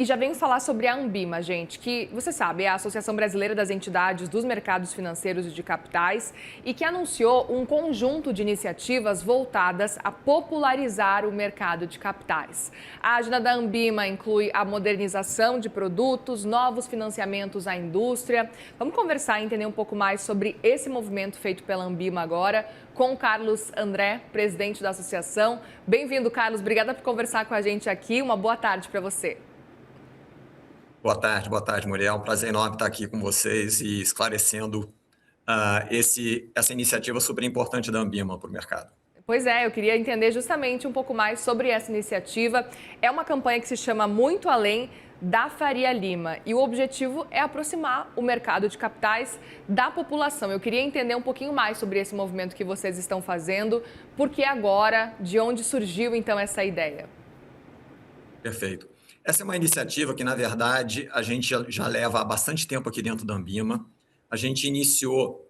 E já venho falar sobre a Anbima, gente, que você sabe, é a Associação Brasileira das Entidades dos Mercados Financeiros e de Capitais e que anunciou um conjunto de iniciativas voltadas a popularizar o mercado de capitais. A agenda da Anbima inclui a modernização de produtos, novos financiamentos à indústria. Vamos conversar e entender um pouco mais sobre esse movimento feito pela Anbima agora com o Carlos André, presidente da associação. Bem-vindo, Carlos. Obrigada por conversar com a gente aqui. Uma boa tarde para você. Boa tarde, Muriel. É um prazer enorme estar aqui com vocês e esclarecendo essa iniciativa super importante da Anbima para o mercado. Pois é, eu queria entender justamente um pouco mais sobre essa iniciativa. É uma campanha que se chama Muito Além da Faria Lima e o objetivo é aproximar o mercado de capitais da população. Eu queria entender um pouquinho mais sobre esse movimento que vocês estão fazendo, por que agora, de onde surgiu então essa ideia? Perfeito. Essa é uma iniciativa que, na verdade, a gente já leva há bastante tempo aqui dentro da Anbima. A gente iniciou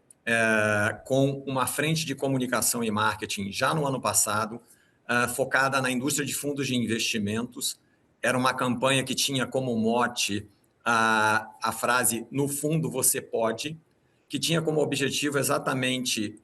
com uma frente de comunicação e marketing já no ano passado, focada na indústria de fundos de investimentos. Era uma campanha que tinha como mote a frase "No fundo você pode", que tinha como objetivo exatamente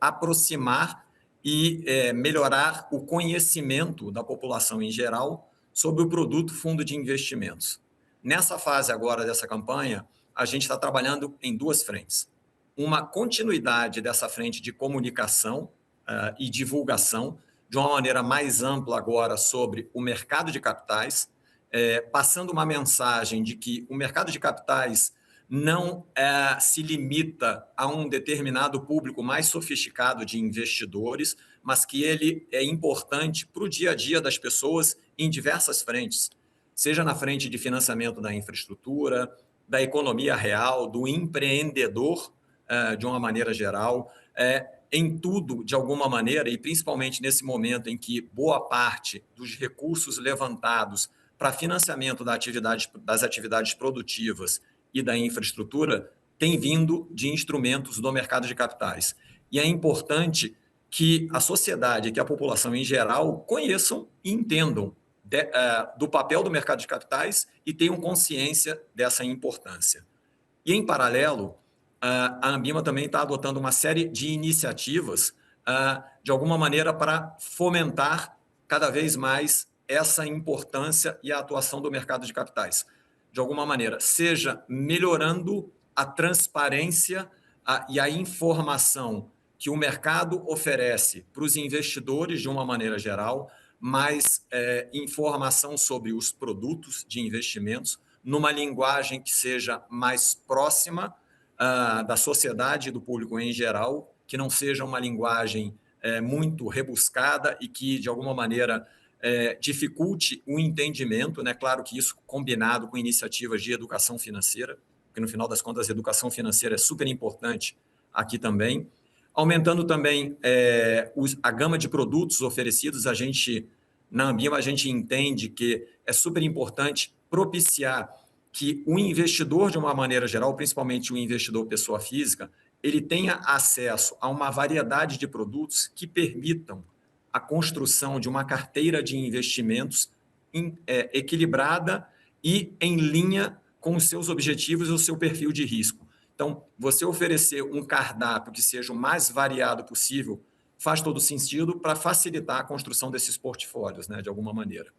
aproximar e melhorar o conhecimento da população em geral sobre o produto fundo de investimentos. Nessa fase agora dessa campanha, a gente está trabalhando em duas frentes. Uma continuidade dessa frente de comunicação e divulgação, de uma maneira mais ampla agora sobre o mercado de capitais, passando uma mensagem de que o mercado de capitais não se limita a um determinado público mais sofisticado de investidores, mas que ele é importante para o dia a dia das pessoas em diversas frentes, seja na frente de financiamento da infraestrutura, da economia real, do empreendedor, de uma maneira geral, em tudo, de alguma maneira, e principalmente nesse momento em que boa parte dos recursos levantados para financiamento das atividades produtivas e da infraestrutura tem vindo de instrumentos do mercado de capitais. E é importante que a sociedade, que a população em geral conheçam e entendam do papel do mercado de capitais e tenham consciência dessa importância. E, em paralelo, a Anbima também está adotando uma série de iniciativas, de alguma maneira, para fomentar cada vez mais essa importância e a atuação do mercado de capitais. De alguma maneira, seja melhorando a transparência e a informação que o mercado oferece para os investidores de uma maneira geral, mais informação sobre os produtos de investimentos, numa linguagem que seja mais próxima da sociedade e do público em geral, que não seja uma linguagem muito rebuscada e que, de alguma maneira, dificulte o entendimento, né? Claro que isso combinado com iniciativas de educação financeira, porque no final das contas a educação financeira é super importante aqui também. Aumentando também a gama de produtos oferecidos, na Anbima, a gente entende que é super importante propiciar que o investidor, de uma maneira geral, principalmente o investidor pessoa física, ele tenha acesso a uma variedade de produtos que permitam a construção de uma carteira de investimentos equilibrada e em linha com os seus objetivos e o seu perfil de risco. Então, você oferecer um cardápio que seja o mais variado possível faz todo sentido para facilitar a construção desses portfólios, né, de alguma maneira.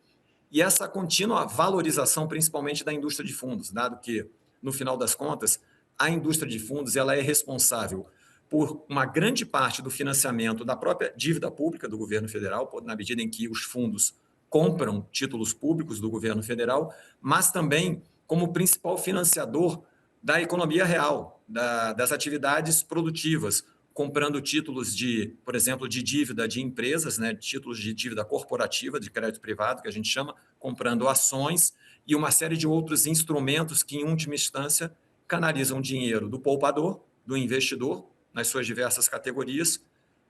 E essa contínua valorização, principalmente da indústria de fundos, dado que, no final das contas, a indústria de fundos ela é responsável por uma grande parte do financiamento da própria dívida pública do governo federal, na medida em que os fundos compram títulos públicos do governo federal, mas também como principal financiador da economia real, das atividades produtivas, comprando títulos por exemplo, de dívida de empresas, né, títulos de dívida corporativa, de crédito privado, que a gente chama, comprando ações e uma série de outros instrumentos que, em última instância, canalizam dinheiro do poupador, do investidor, nas suas diversas categorias,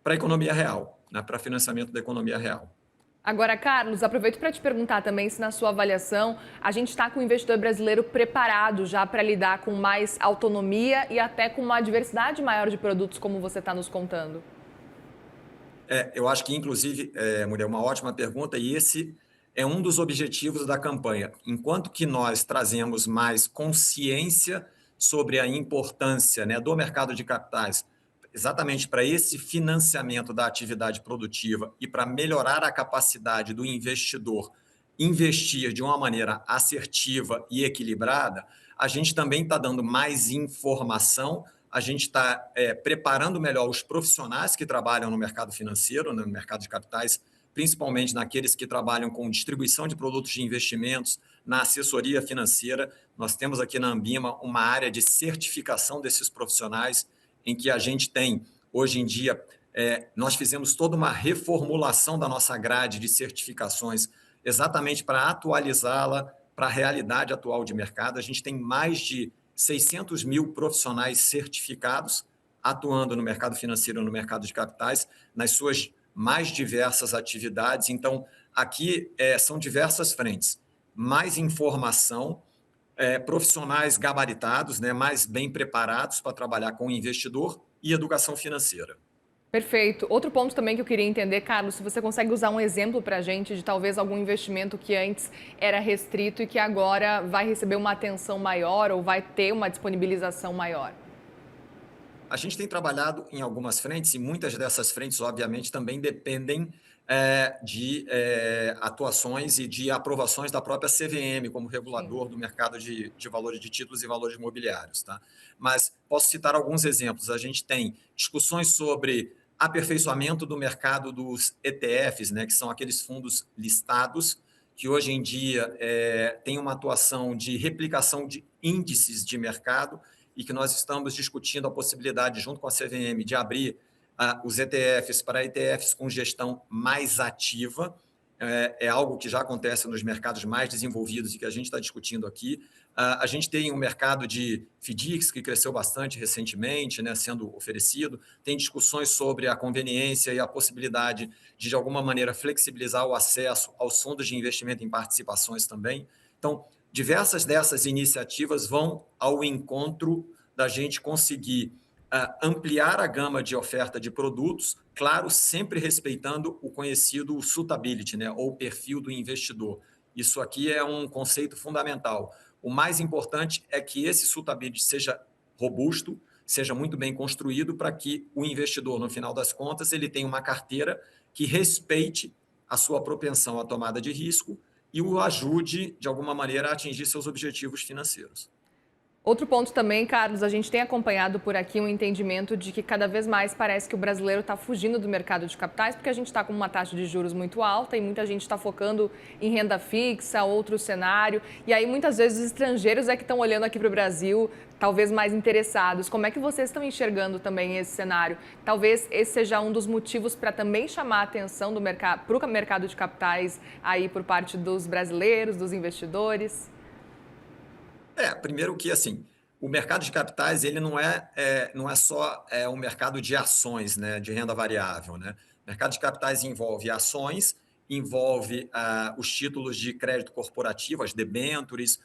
para a economia real, né, para financiamento da economia real. Agora, Carlos, aproveito para te perguntar também se na sua avaliação a gente está com o investidor brasileiro preparado já para lidar com mais autonomia e até com uma diversidade maior de produtos, como você está nos contando. Eu acho que, inclusive, Muriel, uma ótima pergunta, e esse é um dos objetivos da campanha. Enquanto que nós trazemos mais consciência sobre a importância, né, do mercado de capitais, exatamente para esse financiamento da atividade produtiva e para melhorar a capacidade do investidor investir de uma maneira assertiva e equilibrada, a gente também está dando mais informação, a gente está preparando melhor os profissionais que trabalham no mercado financeiro, no mercado de capitais, principalmente naqueles que trabalham com distribuição de produtos de investimentos, na assessoria financeira. Nós temos aqui na Ambima uma área de certificação desses profissionais, em que a gente tem, hoje em dia, nós fizemos toda uma reformulação da nossa grade de certificações, exatamente para atualizá-la para a realidade atual de mercado. A gente tem mais de 600 mil profissionais certificados atuando no mercado financeiro, no mercado de capitais, nas suas mais diversas atividades. Então, aqui são diversas frentes. Mais informação, profissionais gabaritados, né, mais bem preparados para trabalhar com o investidor e educação financeira. Perfeito. Outro ponto também que eu queria entender, Carlos, se você consegue usar um exemplo para a gente de talvez algum investimento que antes era restrito e que agora vai receber uma atenção maior ou vai ter uma disponibilização maior. A gente tem trabalhado em algumas frentes e muitas dessas frentes, obviamente, também dependem de atuações e de aprovações da própria CVM como regulador do mercado de valores de títulos e valores imobiliários. Tá? Mas posso citar alguns exemplos. A gente tem discussões sobre aperfeiçoamento do mercado dos ETFs, né, que são aqueles fundos listados, que hoje em dia tem uma atuação de replicação de índices de mercado, e que nós estamos discutindo a possibilidade, junto com a CVM, de abrir os ETFs para ETFs com gestão mais ativa. É algo que já acontece nos mercados mais desenvolvidos e que a gente está discutindo aqui. A gente tem um mercado de FDICs que cresceu bastante recentemente, né, sendo oferecido. Tem discussões sobre a conveniência e a possibilidade de alguma maneira, flexibilizar o acesso aos fundos de investimento em participações também. Então, diversas dessas iniciativas vão ao encontro da gente conseguir ampliar a gama de oferta de produtos, claro, sempre respeitando o conhecido suitability, né, ou perfil do investidor. Isso aqui é um conceito fundamental. O mais importante é que esse suitability seja robusto, seja muito bem construído para que o investidor, no final das contas, ele tenha uma carteira que respeite a sua propensão à tomada de risco e o ajude, de alguma maneira, a atingir seus objetivos financeiros. Outro ponto também, Carlos, a gente tem acompanhado por aqui um entendimento de que cada vez mais parece que o brasileiro está fugindo do mercado de capitais, porque a gente está com uma taxa de juros muito alta e muita gente está focando em renda fixa, outro cenário. E aí, muitas vezes, os estrangeiros é que estão olhando aqui para o Brasil, talvez mais interessados. Como é que vocês estão enxergando também esse cenário? Talvez esse seja um dos motivos para também chamar a atenção para o mercado de capitais aí por parte dos brasileiros, dos investidores? Primeiro que, assim, o mercado de capitais, ele não é só um mercado de ações, né, de renda variável, né? O mercado de capitais envolve ações, envolve os títulos de crédito corporativo, as debêntures,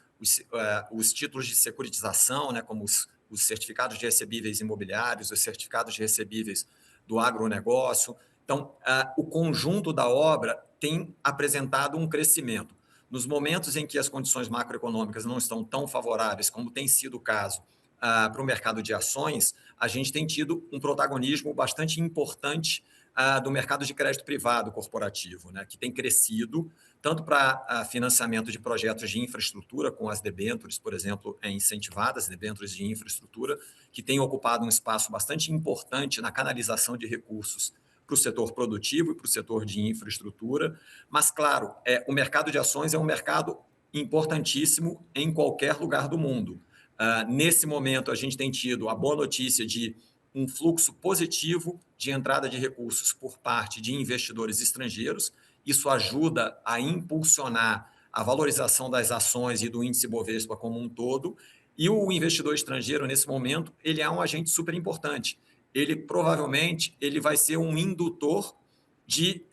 os títulos de securitização, né, como os certificados de recebíveis imobiliários, os certificados de recebíveis do agronegócio. Então, o conjunto da obra tem apresentado um crescimento. Nos momentos em que as condições macroeconômicas não estão tão favoráveis, como tem sido o caso para o mercado de ações, a gente tem tido um protagonismo bastante importante do mercado de crédito privado corporativo, né, que tem crescido tanto para financiamento de projetos de infraestrutura, com as debêntures, por exemplo, incentivadas, debêntures de infraestrutura, que têm ocupado um espaço bastante importante na canalização de recursos para o setor produtivo e para o setor de infraestrutura. Mas, claro, o mercado de ações é um mercado importantíssimo em qualquer lugar do mundo. Nesse momento, a gente tem tido a boa notícia de um fluxo positivo de entrada de recursos por parte de investidores estrangeiros. Isso ajuda a impulsionar a valorização das ações e do índice Bovespa como um todo. E o investidor estrangeiro, nesse momento, ele é um agente super importante. Ele provavelmente vai ser um indutor de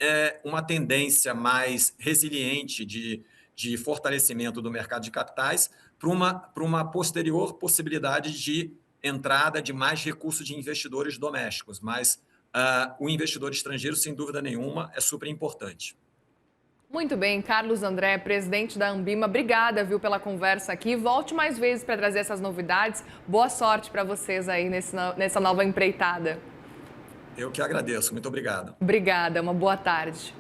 uma tendência mais resiliente de fortalecimento do mercado de capitais para uma posterior possibilidade de entrada de mais recursos de investidores domésticos. Mas o investidor estrangeiro, sem dúvida nenhuma, é super importante. Muito bem, Carlos André, presidente da Anbima, obrigada, viu, pela conversa aqui. Volte mais vezes para trazer essas novidades. Boa sorte para vocês aí nessa nova empreitada. Eu que agradeço. Muito obrigado. Obrigada, uma boa tarde.